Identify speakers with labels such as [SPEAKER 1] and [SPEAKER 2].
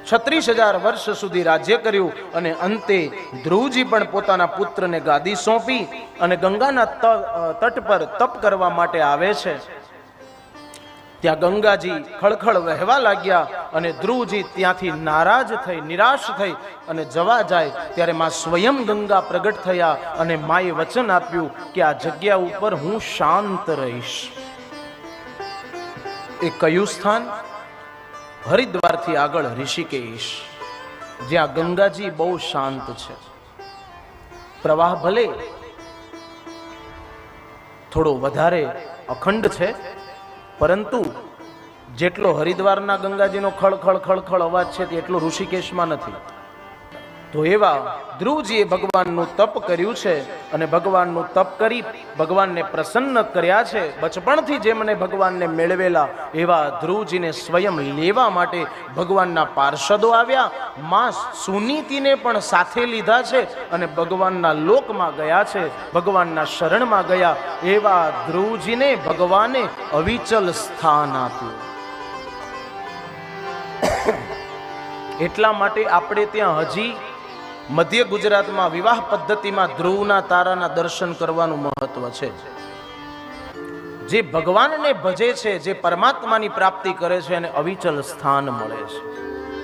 [SPEAKER 1] 36,000 વર્ષ સુધી રાજ્ય કર્યું અને અંતે ધ્રુવજી પણ પોતાના પુત્રને ગાદી સોંપી અને ગંગાના તટ પર તપ કરવા માટે આવે છે. ત્યાં ગંગાજી ખળખળ વહેવા લાગ્યા અને ધ્રુવજી ત્યાંથી નારાજ થઈ, નિરાશ થઈ અને જવા જાય ત્યારે માં સ્વયં ગંગા પ્રગટ થયા અને માએ વચન આપ્યું કે આ જગ્યા ઉપર હું શાંત રહીશ. એ કયું સ્થાન? હરિદ્વારથી આગળ ઋષિકેશ, જ્યાં ગંગાજી બહુ શાંત છે. પ્રવાહ ભલે થોડો વધારે અખંડ છે, પરંતુ જેટલો હરિદ્વારના ગંગાજીનો ખળખળ ખળખળ અવાજ છે તેટલો ઋષિકેશમાં નથી. તો એવા ધ્રુવજીએ ભગવાનનું તપ કર્યું છે અને ભગવાનનું તપ કરી ભગવાનને પ્રસન્ન કર્યા છે. બચપણથી જેમને ભગવાનને મેળવેલા એવા ધ્રુવજીને સ્વયં લેવા માટે ભગવાનના પાર્ષદો આવ્યા. માં સુનીતિને પણ સાથે લીધા છે અને ભગવાનના લોકમાં ગયા છે, ભગવાનના શરણમાં ગયા. એવા ધ્રુવજીને ભગવાને અવિચલ સ્થાન આપ્યું. એટલા માટે આપણે ત્યાં હજી મધ્ય ગુજરાતમાં વિવાહ પદ્ધતિમાં ધ્રુવના તારાના દર્શન કરવાનું મહત્વ છે. જે ભગવાનને ભજે છે, જે પરમાત્માની પ્રાપ્તિ કરે છે એને અવિચલ સ્થાન મળે છે.